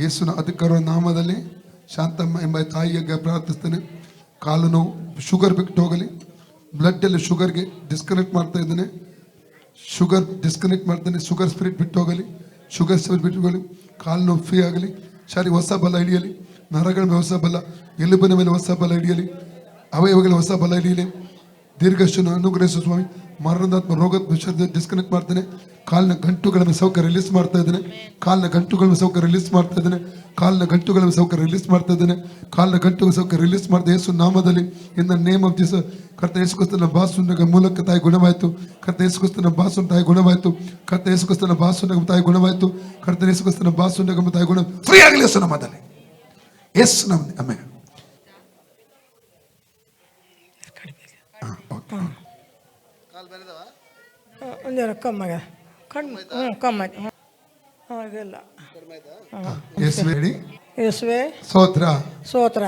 ಯೇಸುವಿನ ಅಧಿಕಾರ ನಾಮದಲ್ಲಿ ಶಾಂತಮ್ಮ ಎಂಬ ತಾಯಿಯಾಗ ಪ್ರಾರ್ಥಿಸ್ತೇನೆ. ಕಾಲು ನೋವು, ಶುಗರ್ ಬಿಟ್ಟು ಹೋಗಲಿ. ಬ್ಲಡ್ ಅಲ್ಲಿ ಶುಗರ್ಗೆ ಡಿಸ್ಕನೆಕ್ಟ್ ಮಾಡ್ತಾ ಇದ್ದೇನೆ. ಶುಗರ್ ಡಿಸ್ಕನೆಕ್ಟ್ ಮಾಡ್ತೇನೆ. ಶುಗರ್ ಸ್ಪಿರಿಟ್ ಬಿಟ್ಟು ಹೋಗಲಿ. ಶುಗರ್ ಸ್ಪಿರಿಟ್ ಬಿಟ್ಟು ಹೋಗಲಿ. ಕಾಲು ನೋವು ಫ್ರೀ ಆಗಲಿ. ಶಾರಿ ಹೊಸ ಬಲ ಹಿಡಿಯಲಿ. ನರಗಳ ಮೇಲೆ ಹೊಸ ಬಲ, ಎಲುಬಿನ ಮೇಲೆ ಹೊಸ ಬಲ ಹಿಡಿಯಲಿ. ಅವಯವಗಳ ಹೊಸ ಬಲ ಹಿಡಿಯಲಿ. ದೀರ್ಘಶನ ಅನುಗ್ರಹಿಸು ಸ್ವಾಮಿ. ಮರಣದಾತ್ಮ ರೋಗದ ವಿಷಯ ಡಿಸ್ಕನೆಕ್ಟ್ ಮಾಡ್ತೇನೆ. ಕಾಲಿನ ಗಂಟುಗಳ ಮೇಲೆ ಸೌಕರ್ಯ ರಿಲೀಸ್ ಮಾಡ್ತಾ ಇದ್ದೇನೆ. ಕಾಲಿನ ಗಂಟುಗಳ ಮೇಲೆ ಸೌಕರ್ಯ ರಿಲೀಸ್ ಮಾಡ್ತಾ ಇದ್ದೇನೆ. ಕಾಲಿನ ಗಂಟುಗಳ ಮೇಲೆ ಸೌಕರ್ಯ ರಿಲೀಸ್ ಮಾಡ್ತಾ ಇದ್ದೇನೆ. ಕಾಲಿನ ಗಂಟುಗಳ ಸೌಕರ್ಯ ರಿಲೀಸ್ ಮಾಡ್ತಾ ಯೇಸು ನಾಮದಲ್ಲಿ in the name of Jesus. ಕರ್ತ ಯೇಸು ಕ್ರಿಸ್ತನ ಬಾಸುವಿನ ಮೂಲಕ ತಾಯಿ ಗುಣವಾಯಿತು. ಕರ್ತ ಯೇಸು ಕ್ರಿಸ್ತನ ಬಾಸುವಿನ ತಾಯಿ ಗುಣವಾಯಿತು. ಕರ್ತ ಯೇಸು ಕ್ರಿಸ್ತನ ಬಾಸುವಿನ ತಾಯಿ ಗುಣವಾಯಿತು. ಕರ್ತ ಯೇಸು ಕ್ರಿಸ್ತನ ಬಾಸುವಿನ ತಾಯಿ ಗುಣ ಫ್ರೀ ಆಗಲಿ ಯೇಸು ನಾಮದಲ್ಲಿ. ಯೇಸು ನಾಮದಲ್ಲಿ ಆಮೆನ್. ಒಂದೆರಡು ಕಮ್ಮಾಗ ಕಮ್ಮಾಯ್ತು. ಇದೆಲ್ಲ ಯೇಸುವೇ ಯೇಸುವೆ ಸ್ತೋತ್ರ. ಸ್ತೋತ್ರ.